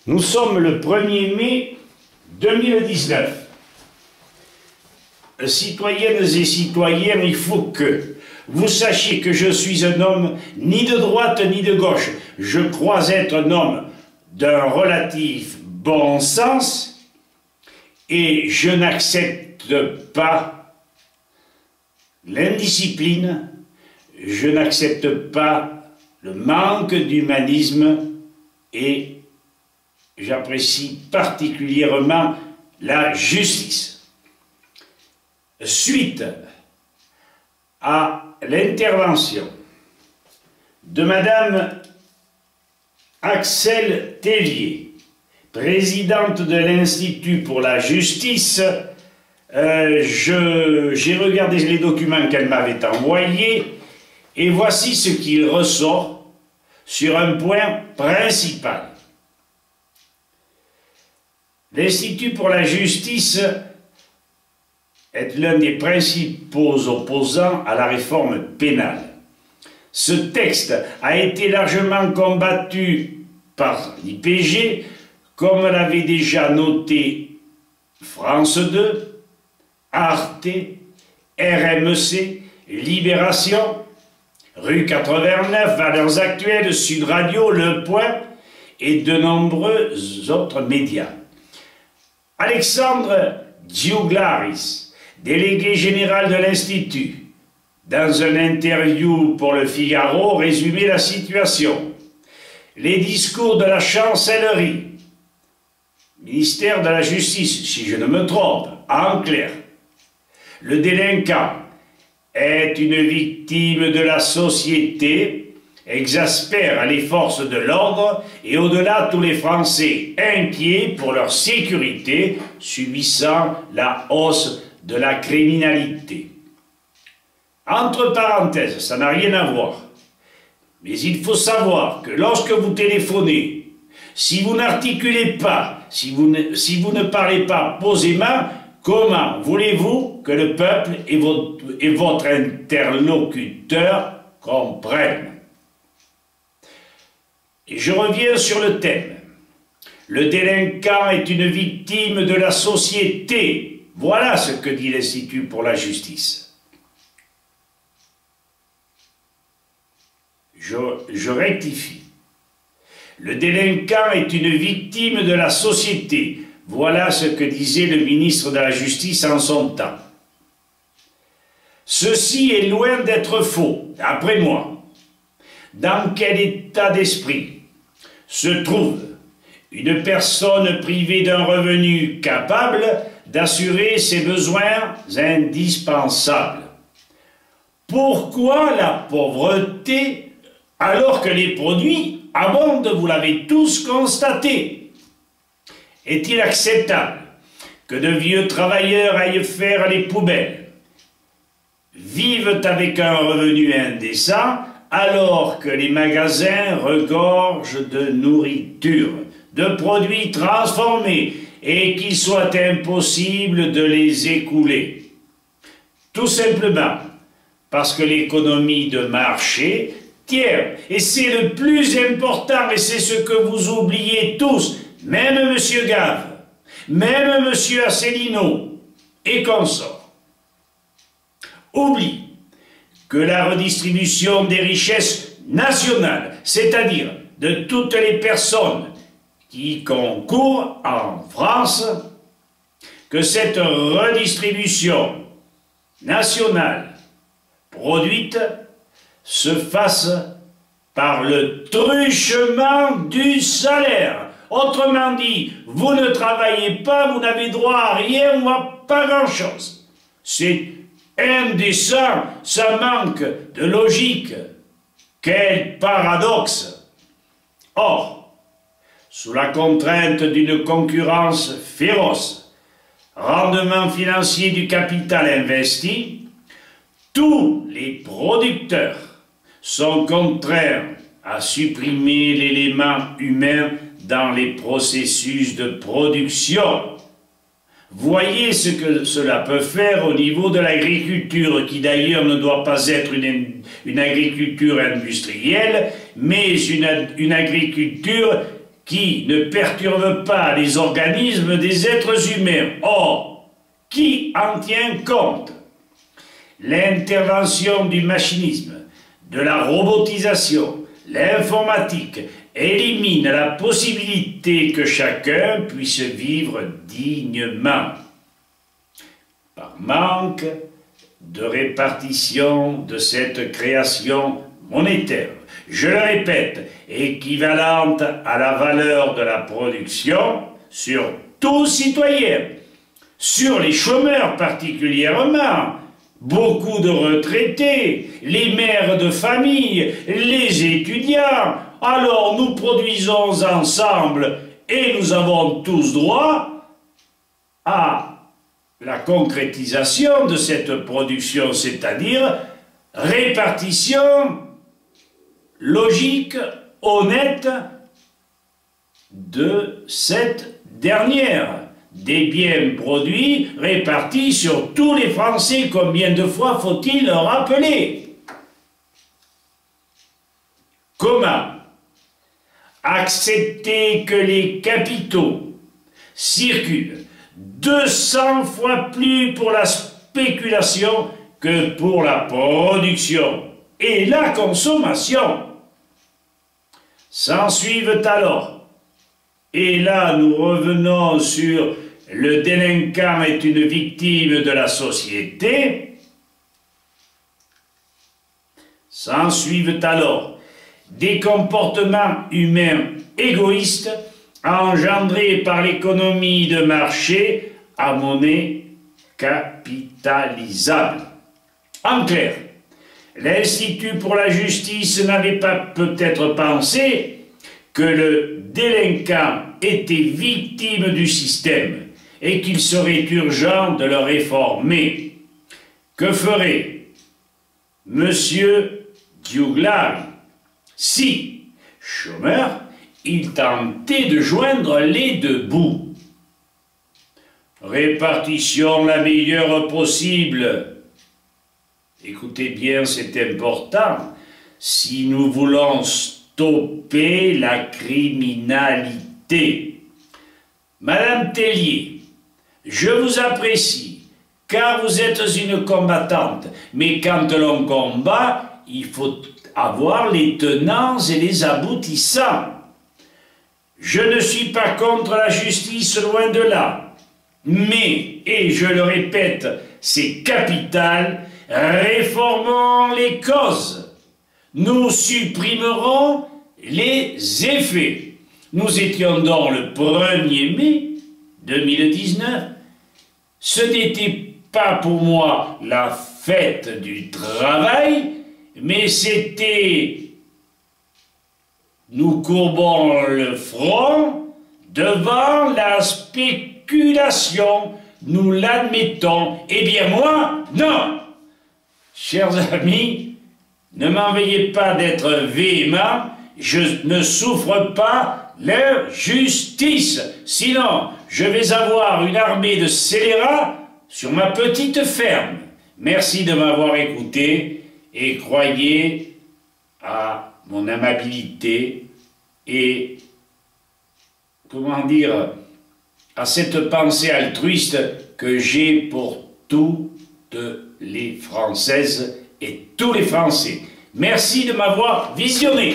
Nous sommes le 1er mai 2019. Citoyennes et citoyens, il faut que vous sachiez que je suis un homme ni de droite ni de gauche. Je crois être un homme d'un relatif bon sens et je n'accepte pas l'indiscipline, je n'accepte pas le manque d'humanisme et j'apprécie particulièrement la justice. Suite à l'intervention de Madame Axelle Tellier, présidente de l'Institut pour la justice, j'ai regardé les documents qu'elle m'avait envoyés et voici ce qu'il ressort sur un point principal. L'Institut pour la justice est l'un des principaux opposants à la réforme pénale. Ce texte a été largement combattu par l'IPG, comme l'avait déjà noté France 2, Arte, RMC, Libération, Rue 89, Valeurs Actuelles, Sud Radio, Le Point et de nombreux autres médias. Alexandre Diouglaris, délégué général de l'Institut, dans une interview pour Le Figaro, résumait la situation. Les discours de la chancellerie, ministère de la Justice, si je ne me trompe, en clair. Le délinquant est une victime de la société, exaspère les forces de l'ordre et au-delà tous les Français inquiets pour leur sécurité, subissant la hausse de la criminalité. Entre parenthèses, ça n'a rien à voir. Mais il faut savoir que lorsque vous téléphonez, si vous n'articulez pas, si vous ne parlez pas posément, comment voulez-vous que le peuple et votre interlocuteur comprennent? Et je reviens sur le thème. Le délinquant est une victime de la société. Voilà ce que dit l'Institut pour la justice. Je rectifie. Le délinquant est une victime de la société. Voilà ce que disait le ministre de la Justice en son temps. Ceci est loin d'être faux, d'après moi. Dans quel état d'esprit se trouve une personne privée d'un revenu capable d'assurer ses besoins indispensables? Pourquoi la pauvreté alors que les produits abondent, vous l'avez tous constaté? Est-il acceptable que de vieux travailleurs aillent faire les poubelles, vivent avec un revenu indécent, alors que les magasins regorgent de nourriture, de produits transformés, et qu'il soit impossible de les écouler? Tout simplement parce que l'économie de marché tient, et c'est le plus important, et c'est ce que vous oubliez tous, même M. Gave, même M. Asselineau et consorts, oublie que la redistribution des richesses nationales, c'est-à-dire de toutes les personnes qui concourent en France, que cette redistribution nationale produite se fasse par le truchement du salaire. Autrement dit, vous ne travaillez pas, vous n'avez droit à rien ou à pas grand-chose. C'est indécent, ça manque de logique. Quel paradoxe! Or, sous la contrainte d'une concurrence féroce, rendement financier du capital investi, tous les producteurs sont contraints à supprimer l'élément humain dans les processus de production. Voyez ce que cela peut faire au niveau de l'agriculture, qui d'ailleurs ne doit pas être une agriculture industrielle, mais une agriculture qui ne perturbe pas les organismes des êtres humains. Or, qui en tient compte? L'intervention du machinisme, de la robotisation, l'informatique élimine la possibilité que chacun puisse vivre dignement. Par manque de répartition de cette création monétaire, je le répète, équivalente à la valeur de la production sur tout citoyen, sur les chômeurs particulièrement, beaucoup de retraités, les mères de famille, les étudiants. Alors nous produisons ensemble et nous avons tous droit à la concrétisation de cette production, c'est-à-dire répartition logique, honnête de cette dernière. Des biens produits répartis sur tous les Français. Combien de fois faut-il le rappeler? Comment accepter que les capitaux circulent 200 fois plus pour la spéculation que pour la production et la consommation? S'ensuivent alors, et là nous revenons sur le délinquant est une victime de la société, s'ensuivent alors des comportements humains égoïstes engendrés par l'économie de marché à monnaie capitalisable. En clair, l'Institut pour la justice n'avait pas peut-être pensé que le délinquant était victime du système et qu'il serait urgent de le réformer. Que ferait Monsieur Dioglari si, chômeur, il tentait de joindre les deux bouts? Répartition la meilleure possible. Écoutez bien, c'est important. Si nous voulons stopper la criminalité. Madame Tellier, je vous apprécie, car vous êtes une combattante. Mais quand l'on combat, il faut avoir les tenants et les aboutissants. Je ne suis pas contre la justice, loin de là. Mais, et je le répète, c'est capital, réformons les causes. Nous supprimerons les effets. Nous étions donc le 1er mai 2019. Ce n'était pas pour moi la fête du travail, mais c'était nous courbons le front devant la spéculation. Nous l'admettons. Eh bien moi, non. Chers amis, ne m'en veuillez pas d'être véhément, je ne souffre pas l'injustice. Sinon, je vais avoir une armée de scélérats sur ma petite ferme. Merci de m'avoir écouté et croyez à mon amabilité et, comment dire, à cette pensée altruiste que j'ai pour toutes les Françaises et tous les Français. Merci de m'avoir visionné.